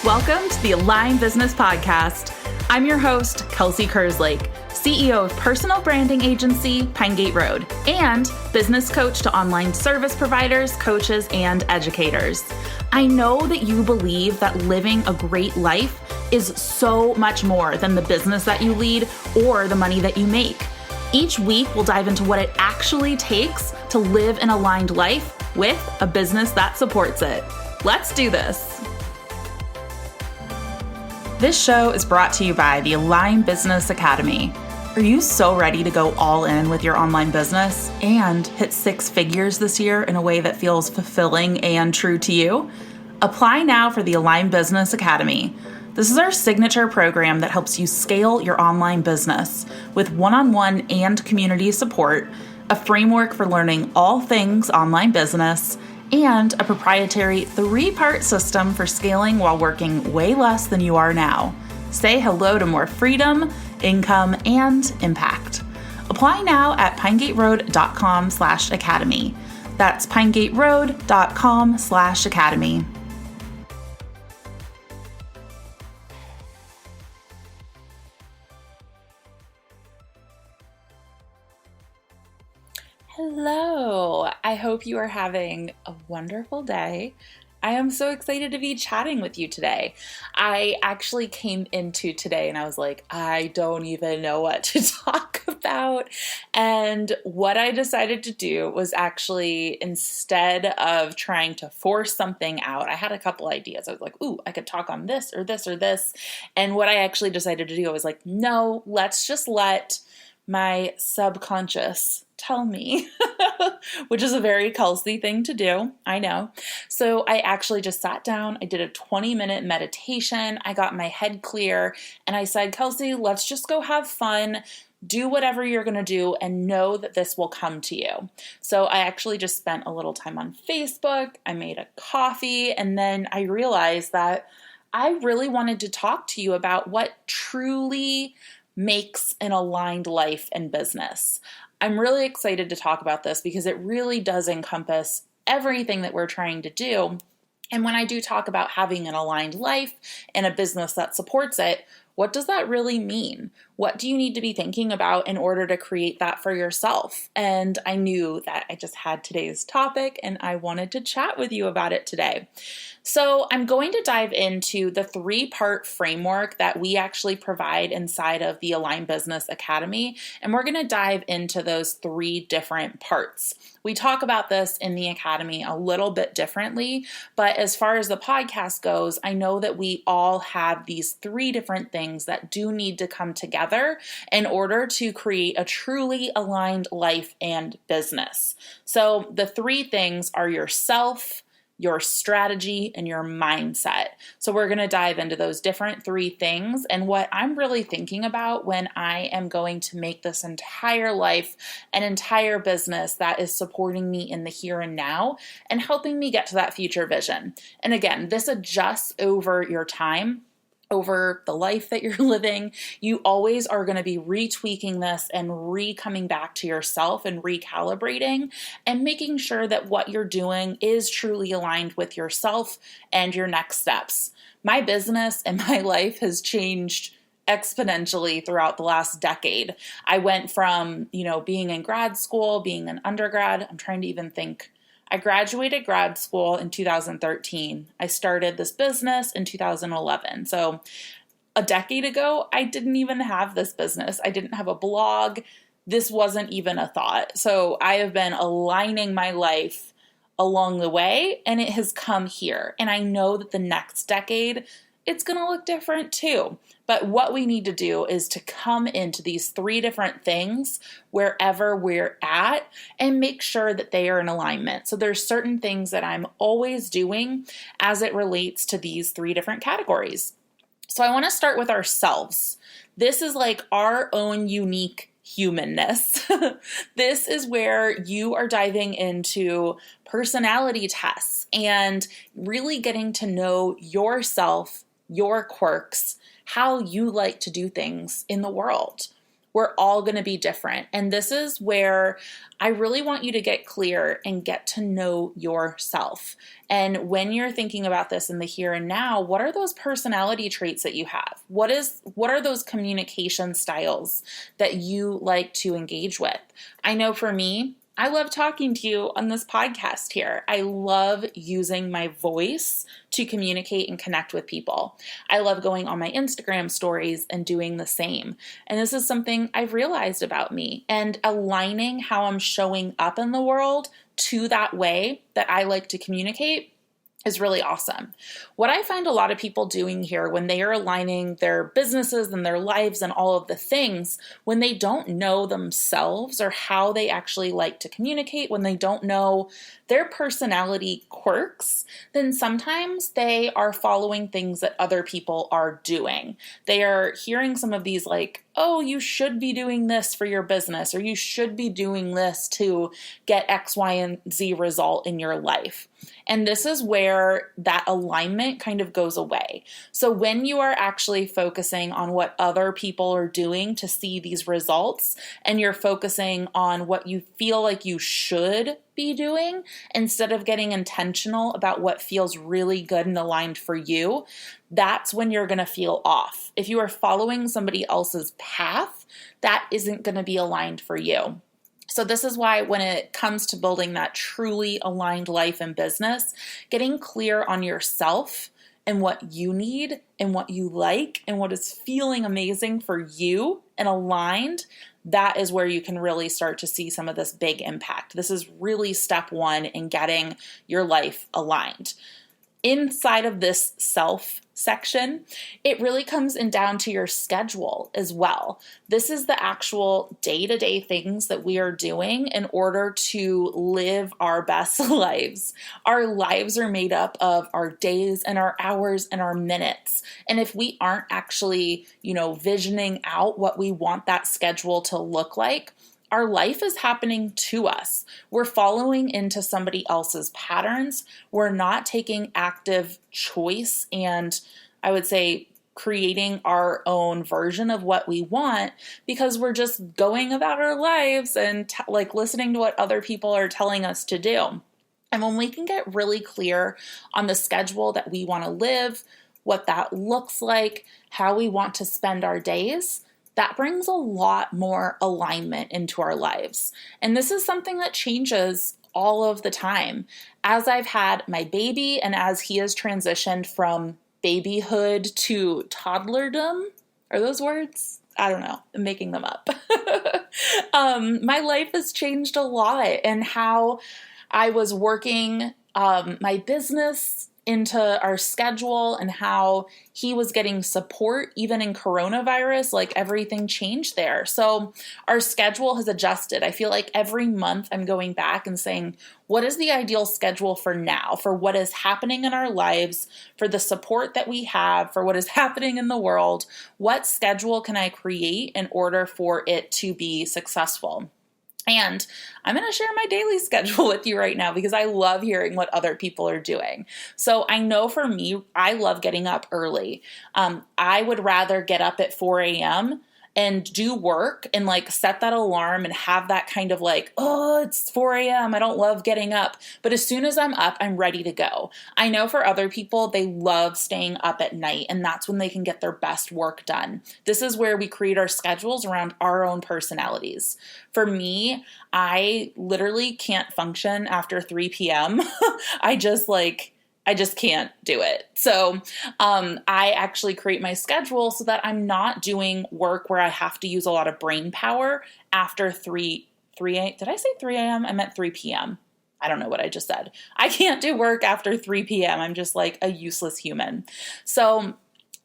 Welcome to the Aligned Business Podcast. I'm your host, Kelsey Kerslake, CEO of personal branding agency, Pinegateroad, and business coach to online service providers, coaches, and educators. I know that you believe that living a great life is so much more than the business that you lead or the money that you make. Each week, we'll dive into what it actually takes to live an aligned life with a business that supports it. Let's do this. This show is brought to you by the Aligned Business Academy. Are you so ready to go all in with your online business and hit six figures this year in a way that feels fulfilling and true to you? Apply now for the Aligned Business Academy. This is our signature program that helps you scale your online business with one-on-one and community support, a framework for learning all things online business, and a proprietary 3-part system for scaling while working way less than you are now. Say hello to more freedom, income, and impact. Apply now at pinegateroad.com/academy. That's pinegateroad.com/academy. Hello, I hope you are having a wonderful day. I am so excited to be chatting with you today. I actually came into today and I was like, I don't even know what to talk about. And what I decided to do was actually, instead of trying to force something out, I had a couple ideas. I was like, ooh, I could talk on this or this or this. And what I actually decided to do, I was like, no, let's just let my subconscious tell me, which is a very Kelsey thing to do, I know. So I actually just sat down, I did a 20-minute meditation, I got my head clear, and I said, Kelsey, let's just go have fun, do whatever you're going to do, and know that this will come to you. So I actually just spent a little time on Facebook, I made a coffee, and then I realized that I really wanted to talk to you about what truly makes an aligned life and business. I'm really excited to talk about this because it really does encompass everything that we're trying to do. And when I do talk about having an aligned life and a business that supports it, what does that really mean? What do you need to be thinking about in order to create that for yourself? And I knew that I just had today's topic and I wanted to chat with you about it today. So I'm going to dive into the 3-part framework that we actually provide inside of the Aligned Business Academy, and we're going to dive into those 3 different parts. We talk about this in the Academy a little bit differently, but as far as the podcast goes, I know that we all have these 3 different things that do need to come together in order to create a truly aligned life and business. So the 3 things are yourself, your strategy, and your mindset. So we're going to dive into those different 3 things and what I'm really thinking about when I am going to make this entire life an entire business that is supporting me in the here and now and helping me get to that future vision. And again, this adjusts over your time, over the life that you're living. You always are going to be retweaking this and coming back to yourself and recalibrating and making sure that what you're doing is truly aligned with yourself and your next steps. My business and my life has changed exponentially throughout the last decade. I went from, being in grad school, being an undergrad. I'm trying to even think. I graduated grad school in 2013. I started this business in 2011. So a decade ago, I didn't even have this business. I didn't have a blog. This wasn't even a thought. So I have been aligning my life along the way, and it has come here. And I know that the next decade, it's going to look different too. But what we need to do is to come into these 3 different things wherever we're at and make sure that they are in alignment. So there's certain things that I'm always doing as it relates to these 3 different categories. So I want to start with ourselves. This is like our own unique humanness. This is where you are diving into personality tests and really getting to know yourself, your quirks, how you like to do things in the world. We're all going to be different. And this is where I really want you to get clear and get to know yourself. And when you're thinking about this in the here and now, what are those personality traits that you have? What are those communication styles that you like to engage with? I know for me, I love talking to you on this podcast here. I love using my voice to communicate and connect with people. I love going on my Instagram stories and doing the same. And this is something I've realized about me, and aligning how I'm showing up in the world to that way that I like to communicate is really awesome. What I find a lot of people doing here when they are aligning their businesses and their lives and all of the things, when they don't know themselves or how they actually like to communicate, when they don't know their personality quirks, then sometimes they are following things that other people are doing. They are hearing some of these like, oh, you should be doing this for your business, or you should be doing this to get X, Y, and Z result in your life. And this is where that alignment kind of goes away. So when you are actually focusing on what other people are doing to see these results, and you're focusing on what you feel like you should be doing, instead of getting intentional about what feels really good and aligned for you, that's when you're going to feel off. If you are following somebody else's path, that isn't going to be aligned for you. So this is why when it comes to building that truly aligned life and business, getting clear on yourself and what you need and what you like and what is feeling amazing for you and aligned, that is where you can really start to see some of this big impact. This is really step one in getting your life aligned. Inside of this self section, it really comes in down to your schedule as well. This is the actual day-to-day things that we are doing in order to live our best lives. Our lives are made up of our days and our hours and our minutes. And if we aren't actually, visioning out what we want that schedule to look like, our life is happening to us. We're following into somebody else's patterns. We're not taking active choice and, I would say, creating our own version of what we want, because we're just going about our lives and listening to what other people are telling us to do. And when we can get really clear on the schedule that we want to live, what that looks like, how we want to spend our days, that brings a lot more alignment into our lives. And this is something that changes all of the time. As I've had my baby and as he has transitioned from babyhood to toddlerdom, are those words? I don't know. I'm making them up. My life has changed a lot, and how I was working my business into our schedule and how he was getting support even in coronavirus, everything changed there. So our schedule has adjusted. I feel like every month I'm going back and saying, what is the ideal schedule for now, for what is happening in our lives, for the support that we have, for what is happening in the world? What schedule can I create in order for it to be successful? And I'm going to share my daily schedule with you right now because I love hearing what other people are doing. So I know for me, I love getting up early. I would rather get up at 4 a.m. and do work and set that alarm and have that kind of oh, it's 4 a.m. I don't love getting up. But as soon as I'm up, I'm ready to go. I know for other people, they love staying up at night, and that's when they can get their best work done. This is where we create our schedules around our own personalities. For me, I literally can't function after 3 p.m. I just can't do it. So I actually create my schedule so that I'm not doing work where I have to use a lot of brain power after 3 a.m. Did I say 3 a.m.? I meant 3 p.m. I don't know what I just said. I can't do work after 3 p.m. I'm just a useless human. So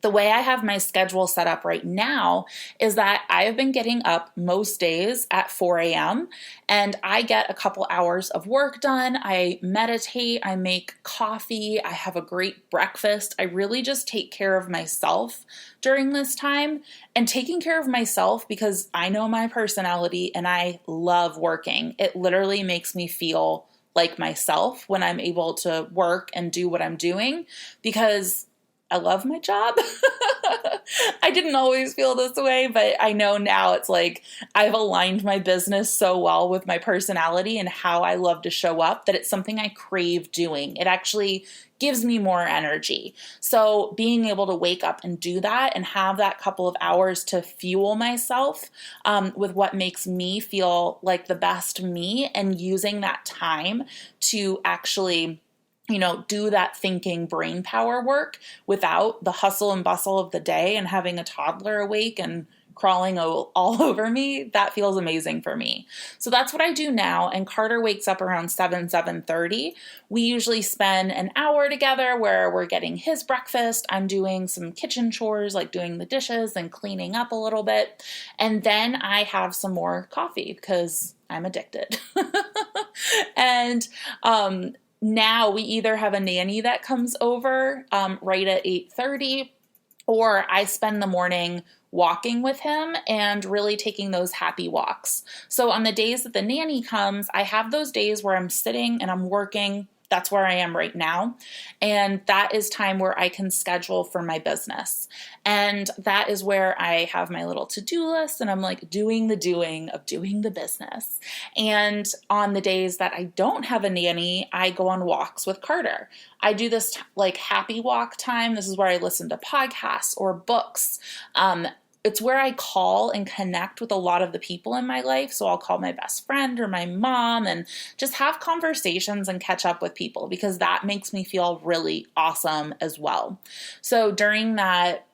the way I have my schedule set up right now is that I have been getting up most days at 4 a.m. and I get a couple hours of work done. I meditate, I make coffee, I have a great breakfast. I really just take care of myself during this time, and taking care of myself because I know my personality and I love working. It literally makes me feel like myself when I'm able to work and do what I'm doing, because I love my job. I didn't always feel this way, but I know now it's like I've aligned my business so well with my personality and how I love to show up that it's something I crave doing. It actually gives me more energy. So being able to wake up and do that and have that couple of hours to fuel myself with what makes me feel like the best me, and using that time to actually do that thinking brain power work without the hustle and bustle of the day and having a toddler awake and crawling all over me, that feels amazing for me. So that's what I do now. And Carter wakes up around 7:30. We usually spend an hour together where we're getting his breakfast. I'm doing some kitchen chores, like doing the dishes and cleaning up a little bit. And then I have some more coffee because I'm addicted. And, now we either have a nanny that comes over right at 8:30, or I spend the morning walking with him and really taking those happy walks. So on the days that the nanny comes, I have those days where I'm sitting and I'm working. That's where I am right now. And that is time where I can schedule for my business. And that is where I have my little to-do list and I'm like doing the doing of doing the business. And on the days that I don't have a nanny, I go on walks with Carter. I do this like happy walk time. This is where I listen to podcasts or books. It's where I call and connect with a lot of the people in my life. So I'll call my best friend or my mom and just have conversations and catch up with people, because that makes me feel really awesome as well. So during that,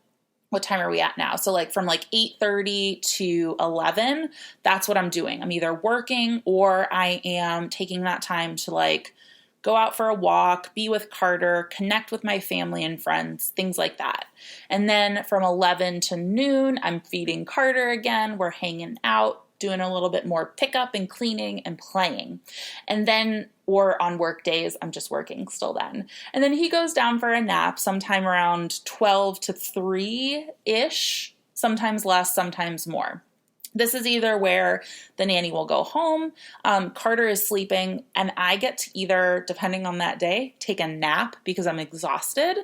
what time are we at now? So like from like 8:30 to 11, that's what I'm doing. I'm either working or I am taking that time to like go out for a walk, be with Carter, connect with my family and friends, things like that. And then from 11 to noon, I'm feeding Carter again. We're hanging out, doing a little bit more pickup and cleaning and playing. And then, or on work days, I'm just working still then. And then he goes down for a nap sometime around 12 to 3-ish, sometimes less, sometimes more. This is either where the nanny will go home, Carter is sleeping, and I get to either, depending on that day, take a nap because I'm exhausted,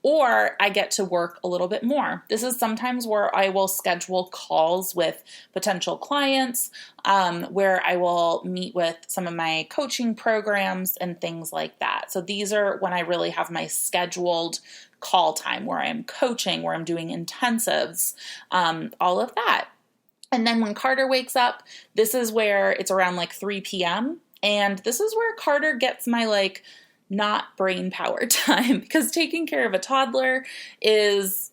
or I get to work a little bit more. This is sometimes where I will schedule calls with potential clients, where I will meet with some of my coaching programs and things like that. So these are when I really have my scheduled call time, where I'm coaching, where I'm doing intensives, all of that. And then when Carter wakes up, this is where it's around like 3 p.m. And this is where Carter gets my like not brain power time, because taking care of a toddler it's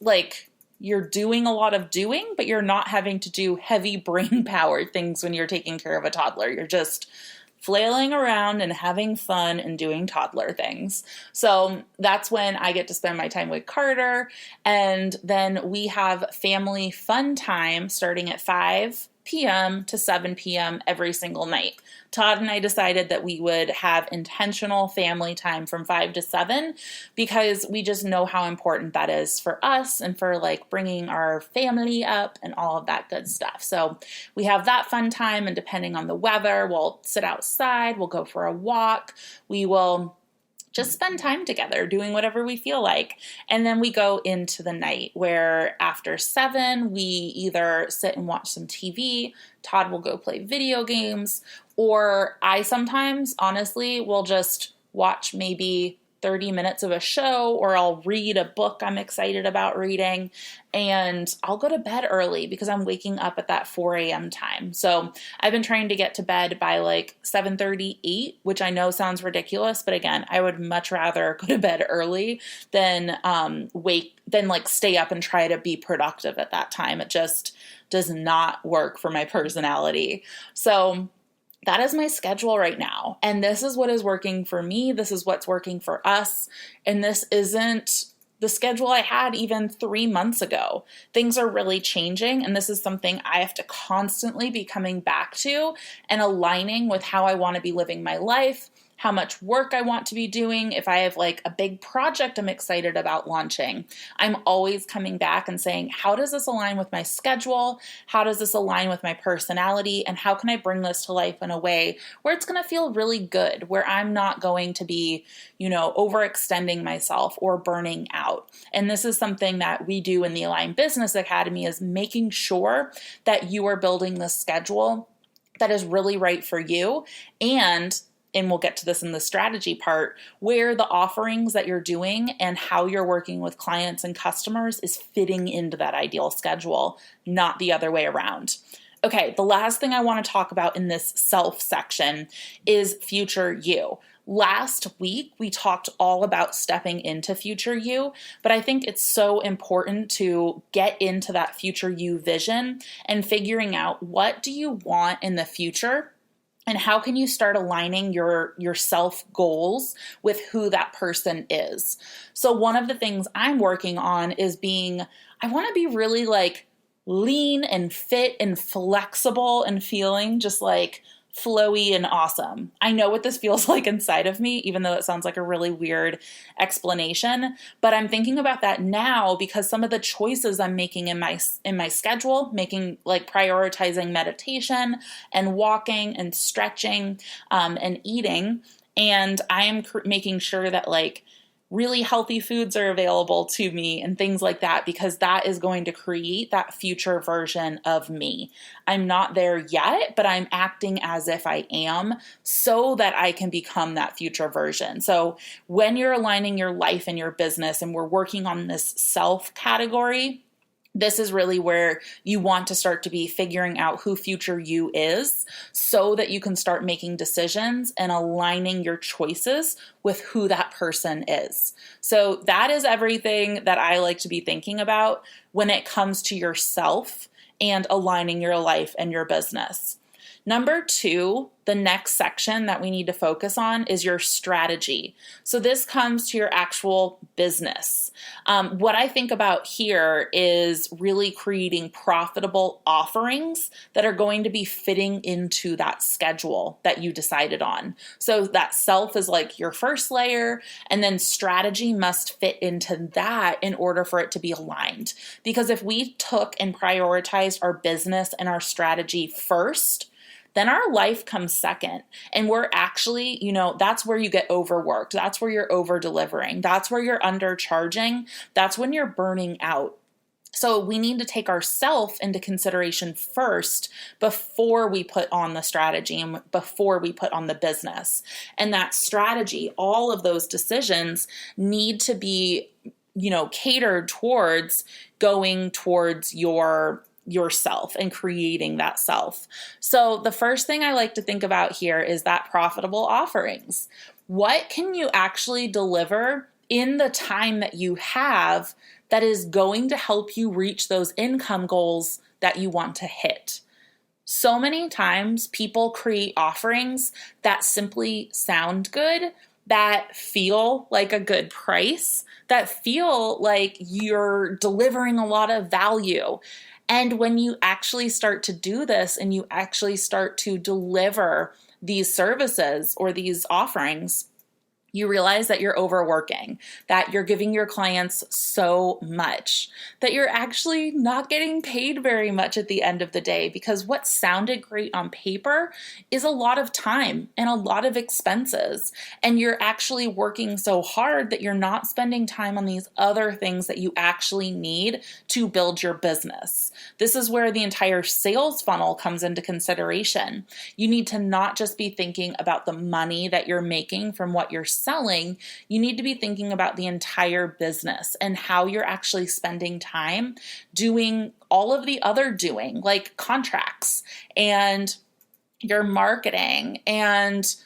like you're doing a lot of doing, but you're not having to do heavy brain power things when you're taking care of a toddler. You're just flailing around and having fun and doing toddler things. So that's when I get to spend my time with Carter. And then we have family fun time starting at 5 p.m. to 7 p.m. every single night. Todd and I decided that we would have intentional family time from 5 to 7 because we just know how important that is for us and for like bringing our family up and all of that good stuff. So we have that fun time, and depending on the weather, we'll sit outside, we'll go for a walk, we will just spend time together doing whatever we feel like. And then we go into the night where after 7, we either sit and watch some TV, Todd will go play video games, or I sometimes, honestly, will just watch maybe 30 minutes of a show, or I'll read a book I'm excited about reading, and I'll go to bed early because I'm waking up at that 4 a.m. time. So I've been trying to get to bed by like 7:38, which I know sounds ridiculous, but again, I would much rather go to bed early than stay up and try to be productive at that time. It just does not work for my personality. So that is my schedule right now. And this is what is working for me. This is what's working for us. And this isn't the schedule I had even 3 months ago. Things are really changing. And this is something I have to constantly be coming back to and aligning with how I want to be living my life, how much work I want to be doing, if I have like a big project I'm excited about launching. I'm always coming back and saying, how does this align with my schedule? How does this align with my personality? And how can I bring this to life in a way where it's going to feel really good, where I'm not going to be, overextending myself or burning out. And this is something that we do in the Aligned Business Academy, is making sure that you are building this schedule that is really right for you, and we'll get to this in the strategy part, where the offerings that you're doing and how you're working with clients and customers is fitting into that ideal schedule, not the other way around. Okay, the last thing I want to talk about in this self section is future you. Last week, we talked all about stepping into future you, but I think it's so important to get into that future you vision and figuring out, what do you want in the future? And how can you start aligning your self goals with who that person is? So one of the things I'm working on is I want to be really like lean and fit and flexible and feeling just like flowy and awesome. I know what this feels like inside of me, even though it sounds like a really weird explanation, but I'm thinking about that now because some of the choices I'm making in my schedule, prioritizing meditation and walking and stretching and eating, and I am making sure that really healthy foods are available to me and things like that, because that is going to create that future version of me. I'm not there yet, but I'm acting as if I am so that I can become that future version. So when you're aligning your life and your business and we're working on this self category, this is really where you want to start to be figuring out who future you is so that you can start making decisions and aligning your choices with who that person is. So that is everything that I like to be thinking about when it comes to yourself and aligning your life and your business. Number 2, the next section that we need to focus on is your strategy. So this comes to your actual business. What I think about here is really creating profitable offerings that are going to be fitting into that schedule that you decided on. So that self is like your first layer, and then strategy must fit into that in order for it to be aligned. Because if we took and prioritized our business and our strategy first, then our life comes second. And we're actually, that's where you get overworked. That's where you're over delivering. That's where you're undercharging. That's when you're burning out. So we need to take ourselves into consideration first before we put on the strategy and before we put on the business. And that strategy, all of those decisions need to be, catered towards going towards yourself and creating that self. So the first thing I like to think about here is that profitable offerings. What can you actually deliver in the time that you have that is going to help you reach those income goals that you want to hit? So many times people create offerings that simply sound good, that feel like a good price, that feel like you're delivering a lot of value. And when you actually start to do this and you actually start to deliver these services or these offerings, you realize that you're overworking, that you're giving your clients so much, that you're actually not getting paid very much at the end of the day, because what sounded great on paper is a lot of time and a lot of expenses. And you're actually working so hard that you're not spending time on these other things that you actually need to build your business. This is where the entire sales funnel comes into consideration. You need to not just be thinking about the money that you're making from what you're selling, you need to be thinking about the entire business and how you're actually spending time doing all of the other doing, like contracts and your marketing and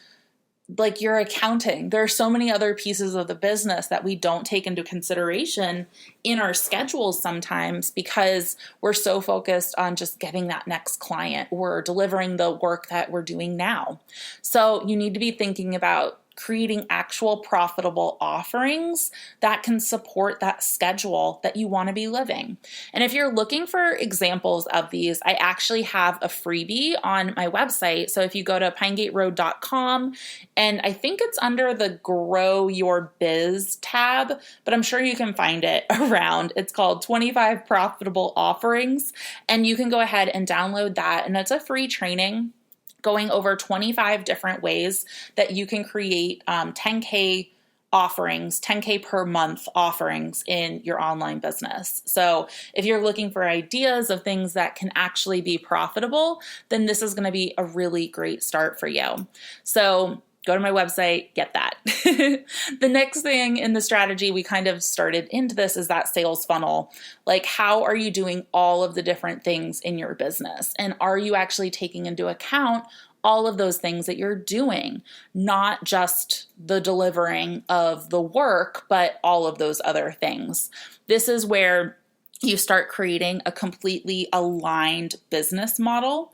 like your accounting. There are so many other pieces of the business that we don't take into consideration in our schedules sometimes because we're so focused on just getting that next client or delivering the work that we're doing now. So you need to be thinking about creating actual profitable offerings that can support that schedule that you want to be living. And if you're looking for examples of these, I actually have a freebie on my website. So if you go to pinegateroad.com, and I think it's under the Grow Your Biz tab, but I'm sure you can find it around. It's called 25 Profitable Offerings, and you can go ahead and download that. And it's a free training going over 25 different ways that you can create 10K offerings, 10K per month offerings in your online business. So if you're looking for ideas of things that can actually be profitable, then this is going to be a really great start for you. So go to my website, get that. The next thing in the strategy, we kind of started into this, is that sales funnel. Like, how are you doing all of the different things in your business? And are you actually taking into account all of those things that you're doing, not just the delivering of the work, but all of those other things? This is where you start creating a completely aligned business model,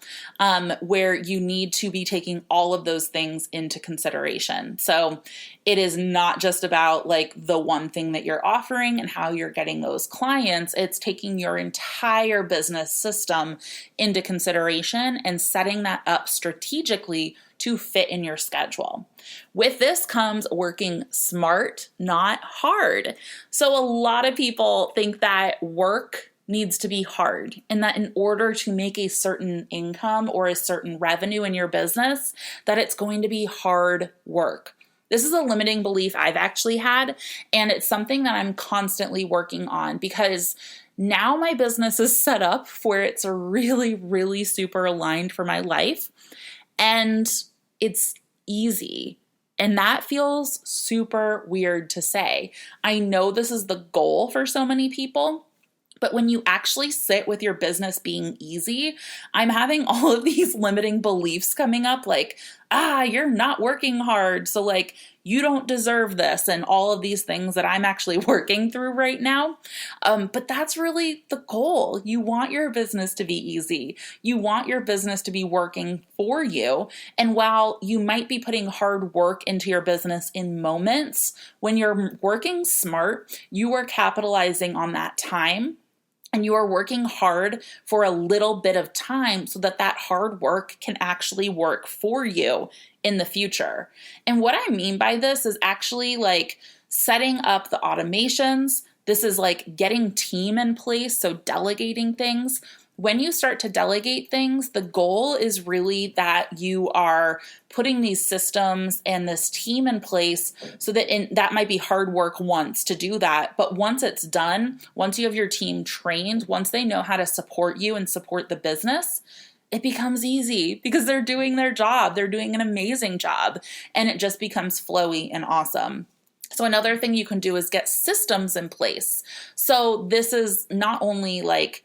where you need to be taking all of those things into consideration. So it is not just about like the one thing that you're offering and how you're getting those clients. It's taking your entire business system into consideration and setting that up strategically to fit in your schedule. With this comes working smart, not hard. So a lot of people think that work needs to be hard, and that in order to make a certain income or a certain revenue in your business, that it's going to be hard work. This is a limiting belief I've actually had, and it's something that I'm constantly working on, because now my business is set up where it's really, really super aligned for my life, and it's easy. And that feels super weird to say. I know this is the goal for so many people, but when you actually sit with your business being easy, I'm having all of these limiting beliefs coming up, like, you're not working hard, so like you don't deserve this, and all of these things that I'm actually working through right now. But that's really the goal. You want your business to be easy. You want your business to be working for you. And while you might be putting hard work into your business in moments, when you're working smart, you are capitalizing on that time. And you are working hard for a little bit of time so that that hard work can actually work for you in the future. And what I mean by this is actually like setting up the automations. This is like getting team in place, so delegating things. When you start to delegate things, the goal is really that you are putting these systems and this team in place, so that that might be hard work once to do that. But once it's done, once you have your team trained, once they know how to support you and support the business, it becomes easy because they're doing their job. They're doing an amazing job, and it just becomes flowy and awesome. So another thing you can do is get systems in place. So this is not only like,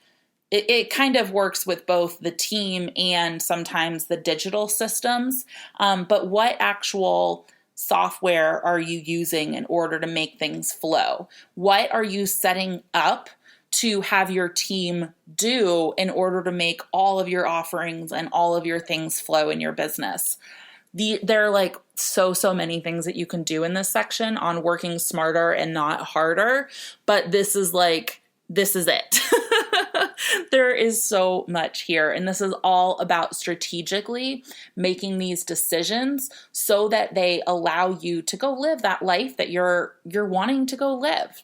it kind of works with both the team and sometimes the digital systems, but what actual software are you using in order to make things flow? What are you setting up to have your team do in order to make all of your offerings and all of your things flow in your business? There are like so many things that you can do in this section on working smarter and not harder, but this is it. There is so much here, and this is all about strategically making these decisions so that they allow you to go live that life that you're wanting to go live.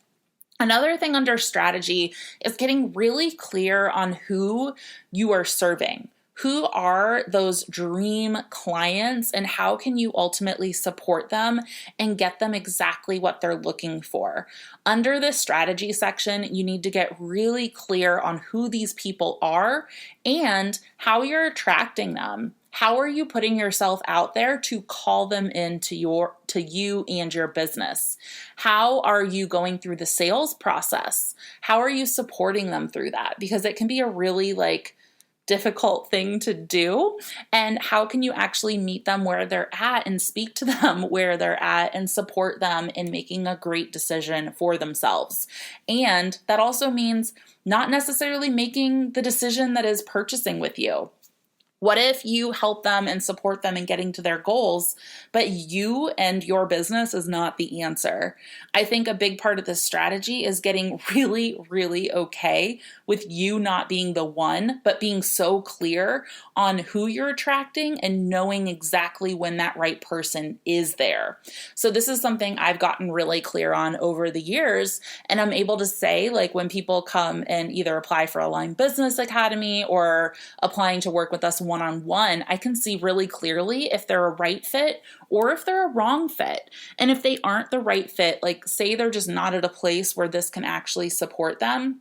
Another thing under strategy is getting really clear on who you are serving. Who are those dream clients, and how can you ultimately support them and get them exactly what they're looking for? Under this strategy section, you need to get really clear on who these people are and how you're attracting them. How are you putting yourself out there to call them into you and your business? How are you going through the sales process? How are you supporting them through that? Because it can be a really difficult thing to do. And how can you actually meet them where they're at and speak to them where they're at and support them in making a great decision for themselves? And that also means not necessarily making the decision that is purchasing with you. What if you help them and support them in getting to their goals, but you and your business is not the answer? I think a big part of this strategy is getting really, really okay with you not being the one, but being so clear on who you're attracting and knowing exactly when that right person is there. So this is something I've gotten really clear on over the years, and I'm able to say, like, when people come and either apply for Aligned Business Academy or applying to work with us one-on-one, I can see really clearly if they're a right fit or if they're a wrong fit. And if they aren't the right fit, like say they're just not at a place where this can actually support them,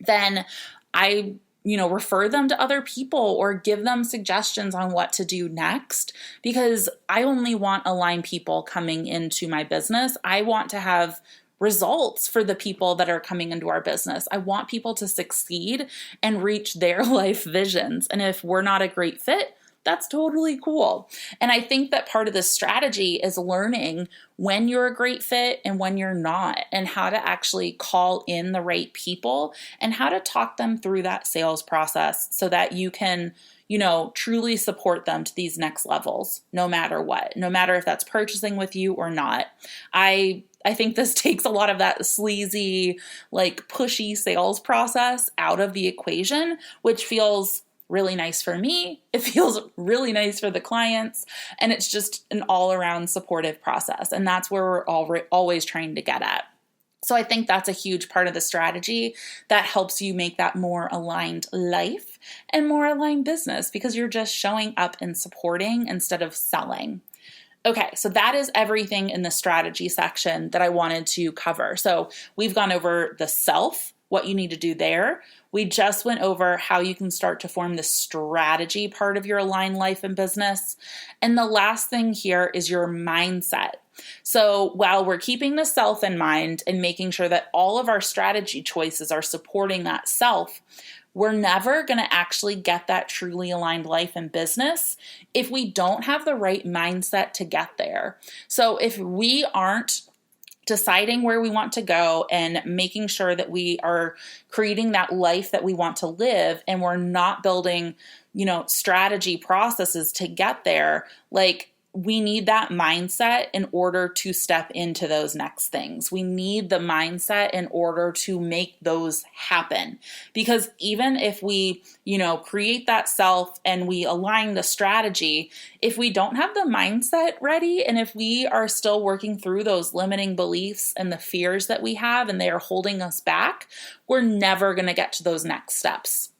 then I refer them to other people or give them suggestions on what to do next, because I only want aligned people coming into my business. I want to have results for the people that are coming into our business. I want people to succeed and reach their life visions. And if we're not a great fit, that's totally cool. And I think that part of this strategy is learning when you're a great fit and when you're not, and how to actually call in the right people and how to talk them through that sales process so that you can, truly support them to these next levels, no matter what, no matter if that's purchasing with you or not. I think this takes a lot of that sleazy, like pushy sales process out of the equation, which feels really nice for me. It feels really nice for the clients. And it's just an all around supportive process. And that's where we're always trying to get at. So I think that's a huge part of the strategy that helps you make that more aligned life and more aligned business, because you're just showing up and supporting instead of selling. Okay, so that is everything in the strategy section that I wanted to cover. So we've gone over the self, what you need to do there. We just went over how you can start to form the strategy part of your aligned life and business. And the last thing here is your mindset. So while we're keeping the self in mind and making sure that all of our strategy choices are supporting that self, we're never going to actually get that truly aligned life and business if we don't have the right mindset to get there. So if we aren't deciding where we want to go and making sure that we are creating that life that we want to live, and we're not building, strategy processes to get there, like, we need that mindset in order to step into those next things. We need the mindset in order to make those happen. Because even if we, create that self and we align the strategy, if we don't have the mindset ready, and if we are still working through those limiting beliefs and the fears that we have and they are holding us back, we're never going to get to those next steps.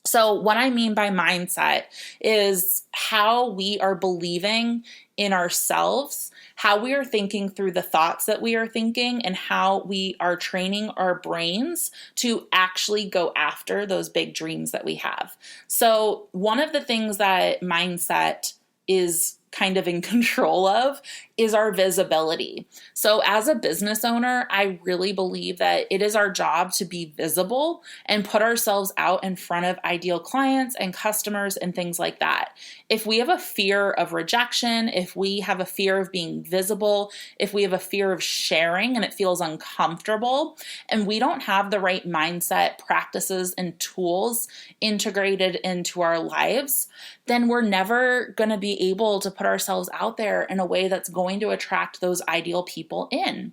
So what I mean by mindset is how we are believing in ourselves, how we are thinking through the thoughts that we are thinking, and how we are training our brains to actually go after those big dreams that we have. So one of the things that mindset is kind of in control of is our visibility. So as a business owner, I really believe that it is our job to be visible and put ourselves out in front of ideal clients and customers and things like that. If we have a fear of rejection, if we have a fear of being visible, if we have a fear of sharing and it feels uncomfortable, and we don't have the right mindset, practices, and tools integrated into our lives, then we're never going to be able to put ourselves out there in a way that's going to attract those ideal people in.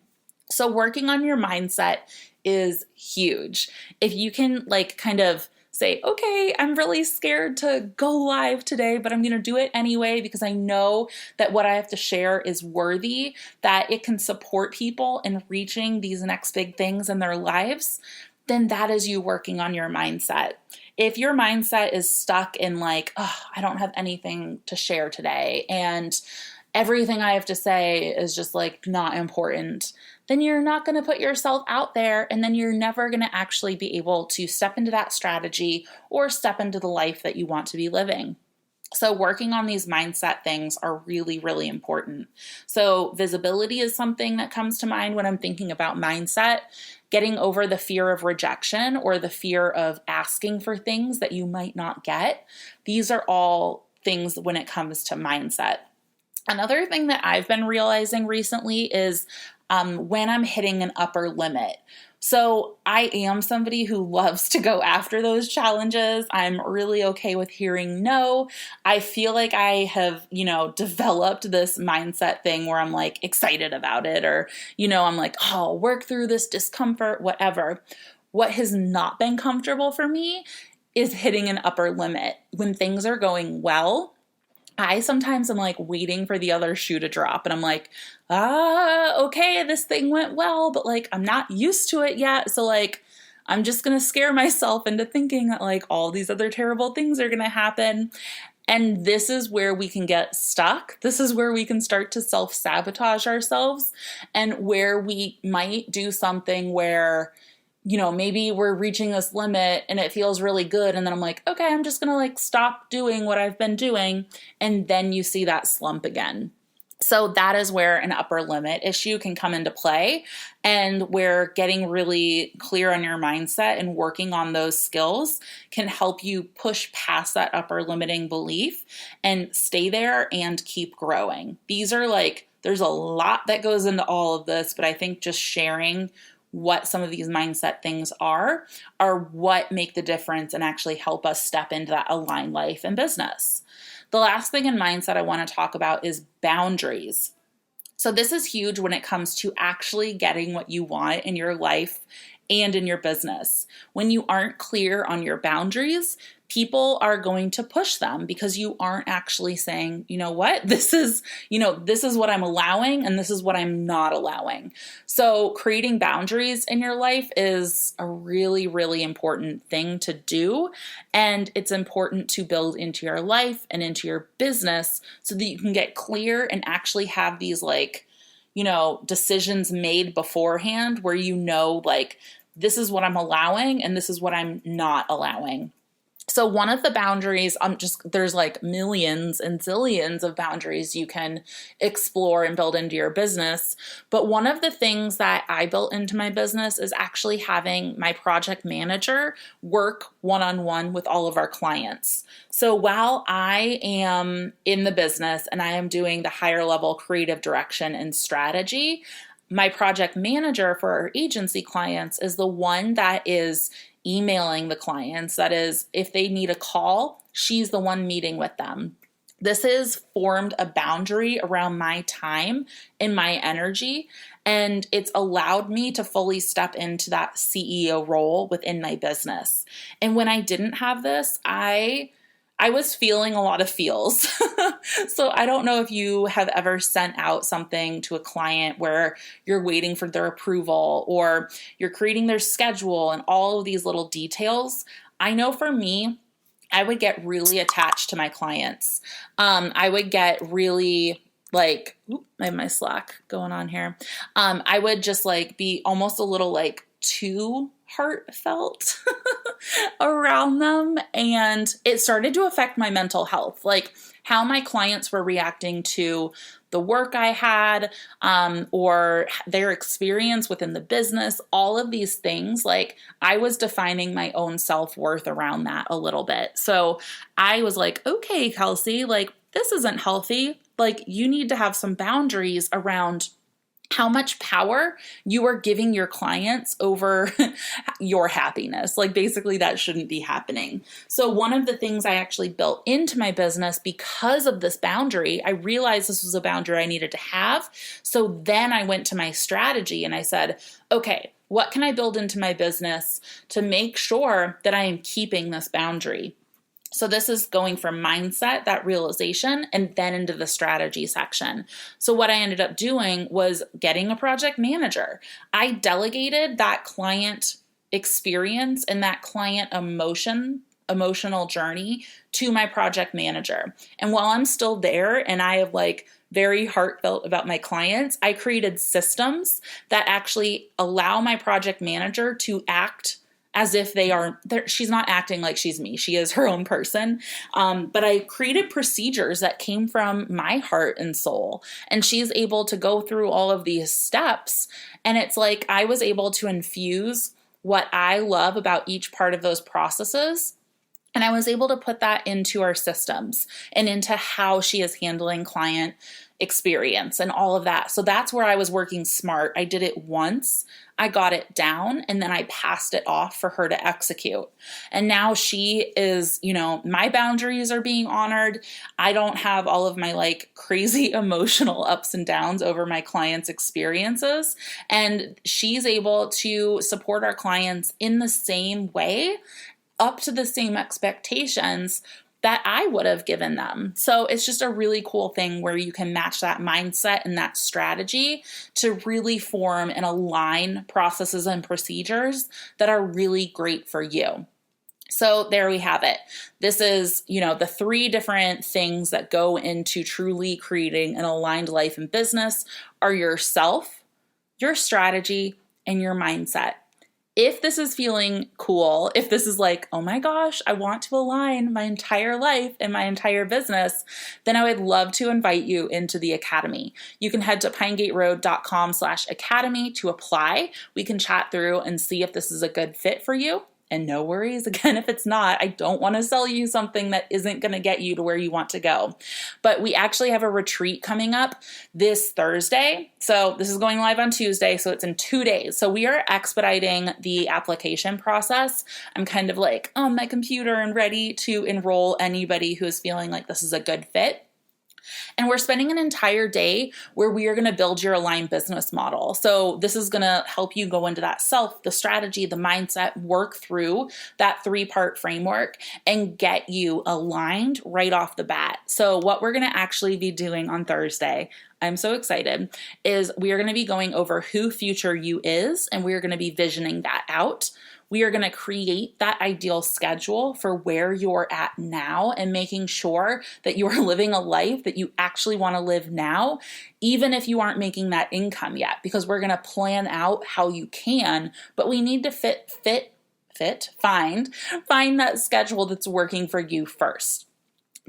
So working on your mindset is huge. If you can kind of say, okay, I'm really scared to go live today, but I'm going to do it anyway because I know that what I have to share is worthy, that it can support people in reaching these next big things in their lives, then that is you working on your mindset. If your mindset is stuck in I don't have anything to share today, and everything I have to say is just not important, then you're not going to put yourself out there, and then you're never going to actually be able to step into that strategy or step into the life that you want to be living. So working on these mindset things are really, really important. So visibility is something that comes to mind when I'm thinking about mindset. Getting over the fear of rejection or the fear of asking for things that you might not get. These are all things when it comes to mindset. Another thing that I've been realizing recently is when I'm hitting an upper limit. So I am somebody who loves to go after those challenges. I'm really okay with hearing no. I feel like I have, developed this mindset thing where I'm like excited about it, or, I'm like, oh, I'll work through this discomfort, whatever. What has not been comfortable for me is hitting an upper limit. When things are going well, I sometimes am like waiting for the other shoe to drop, and I'm like, okay, this thing went well, but like I'm not used to it yet. So like I'm just going to scare myself into thinking that like all these other terrible things are going to happen. And this is where we can get stuck. This is where we can start to self-sabotage ourselves, and where we might do something where maybe we're reaching this limit and it feels really good. And then I'm like, okay, I'm just going to like stop doing what I've been doing. And then you see that slump again. So that is where an upper limit issue can come into play, and where getting really clear on your mindset and working on those skills can help you push past that upper limiting belief and stay there and keep growing. These are like, there's a lot that goes into all of this, but I think just sharing what some of these mindset things are what make the difference and actually help us step into that aligned life and business. The last thing in mindset I want to talk about is boundaries. So this is huge when it comes to actually getting what you want in your life and in your business. When you aren't clear on your boundaries, people are going to push them because you aren't actually saying, you know what, this is what I'm allowing and this is what I'm not allowing. So creating boundaries in your life is a really, really important thing to do. And it's important to build into your life and into your business so that you can get clear and actually have these decisions made beforehand where like, this is what I'm allowing and this is what I'm not allowing. So one of the boundaries, there's like millions and zillions of boundaries you can explore and build into your business. But one of the things that I built into my business is actually having my project manager work one-on-one with all of our clients. So while I am in the business and I am doing the higher level creative direction and strategy, my project manager for our agency clients is the one that is emailing the clients. That is, if they need a call, she's the one meeting with them. This has formed a boundary around my time and my energy, and it's allowed me to fully step into that CEO role within my business. And when I didn't have this, I was feeling a lot of feels. So I don't know if you have ever sent out something to a client where you're waiting for their approval or you're creating their schedule and all of these little details. I know for me, I would get really attached to my clients. I would get really I have my Slack going on here. I would just be almost a little too heartfelt around them. And it started to affect my mental health, how my clients were reacting to the work I had, or their experience within the business, all of these things. I was defining my own self-worth around that a little bit. So I was like, okay, Kelsey, this isn't healthy. You need to have some boundaries around how much power you are giving your clients over your happiness. Basically that shouldn't be happening. So one of the things I actually built into my business because of this boundary, I realized this was a boundary I needed to have. So then I went to my strategy and I said, okay, what can I build into my business to make sure that I am keeping this boundary? So this is going from mindset, that realization, and then into the strategy section. So what I ended up doing was getting a project manager. I delegated that client experience and that client emotional journey to my project manager. And while I'm still there and I have very heartfelt about my clients, I created systems that actually allow my project manager to act as if she's not acting like she's me. She is her own person. But I created procedures that came from my heart and soul. And she's able to go through all of these steps. And it's I was able to infuse what I love about each part of those processes. And I was able to put that into our systems and into how she is handling client experience and all of that. So that's where I was working smart. I did it once, I got it down, and then I passed it off for her to execute. And now she is, my boundaries are being honored. I don't have all of my like crazy emotional ups and downs over my clients' experiences. And she's able to support our clients in the same way, up to the same expectations that I would have given them. So it's just a really cool thing where you can match that mindset and that strategy to really form and align processes and procedures that are really great for you. So there we have it. This is, the 3 different things that go into truly creating an aligned life and business are yourself, your strategy, and your mindset. If this is feeling cool, if this is like, oh my gosh, I want to align my entire life and my entire business, then I would love to invite you into the Academy. You can head to pinegateroad.com/academy to apply. We can chat through and see if this is a good fit for you. And no worries, again, if it's not, I don't want to sell you something that isn't going to get you to where you want to go. But we actually have a retreat coming up this Thursday. So this is going live on Tuesday, so it's in 2 days. So we are expediting the application process. I'm kind of like on my computer and ready to enroll anybody who is feeling like this is a good fit. And we're spending an entire day where we are going to build your aligned business model. So this is going to help you go into that self, the strategy, the mindset, work through that 3-part framework and get you aligned right off the bat. So what we're going to actually be doing on Thursday, I'm so excited, is we are going to be going over who future you is, and we are going to be visioning that out. We are going to create that ideal schedule for where you're at now and making sure that you're living a life that you actually want to live now, even if you aren't making that income yet, because we're going to plan out how you can, but we need to find that schedule that's working for you first.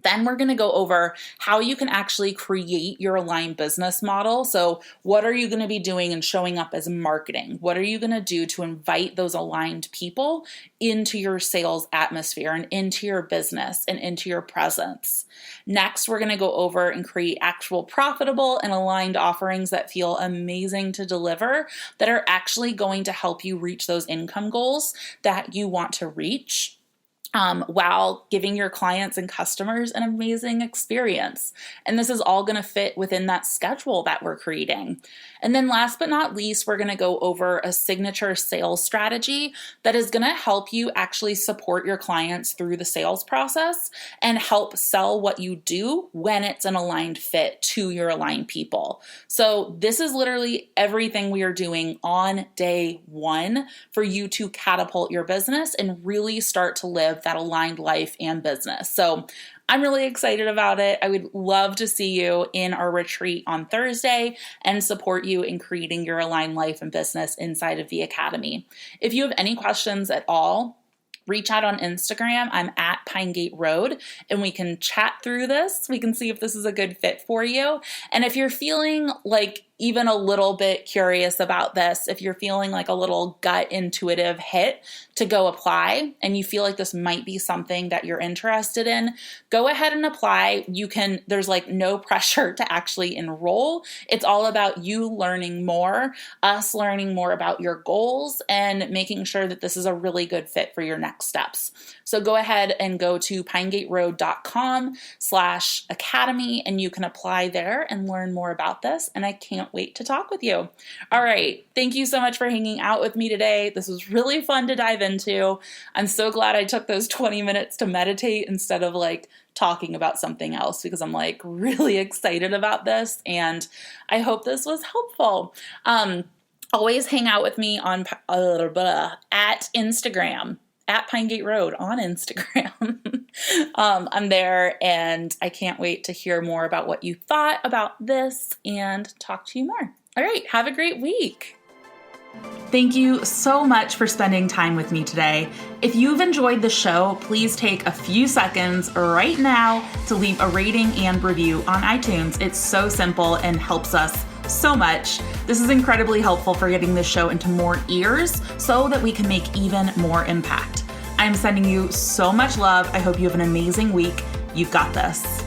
Then we're going to go over how you can actually create your aligned business model. So what are you going to be doing and showing up as marketing? What are you going to do to invite those aligned people into your sales atmosphere and into your business and into your presence? Next, we're going to go over and create actual profitable and aligned offerings that feel amazing to deliver, that are actually going to help you reach those income goals that you want to reach, while giving your clients and customers an amazing experience. And this is all going to fit within that schedule that we're creating. And then last but not least, we're going to go over a signature sales strategy that is going to help you actually support your clients through the sales process and help sell what you do when it's an aligned fit to your aligned people. So this is literally everything we are doing on day 1 for you to catapult your business and really start to live that aligned life and business. So I'm really excited about it. I would love to see you in our retreat on Thursday and support you in creating your aligned life and business inside of the Academy. If you have any questions at all, reach out on Instagram. I'm at pinegateroad, and we can chat through this. We can see if this is a good fit for you. And if you're feeling like even a little bit curious about this, if you're feeling like a little gut intuitive hit to go apply and you feel like this might be something that you're interested in, go ahead and apply. There's like no pressure to actually enroll. It's all about you learning more, us learning more about your goals, and making sure that this is a really good fit for your next steps. So go ahead and go to pinegateroad.com/academy and you can apply there and learn more about this. And I can't wait to talk with you. All right. Thank you so much for hanging out with me today. This was really fun to dive into. I'm so glad I took those 20 minutes to meditate instead of like talking about something else, because I'm like really excited about this and I hope this was helpful. Always hang out with me on at Instagram. At Pinegate Road on Instagram. I'm there and I can't wait to hear more about what you thought about this and talk to you more. All right, have a great week. Thank you so much for spending time with me today. If you've enjoyed the show, please take a few seconds right now to leave a rating and review on iTunes. It's so simple and helps us so much. This is incredibly helpful for getting this show into more ears so that we can make even more impact. I'm sending you so much love. I hope you have an amazing week. You've got this.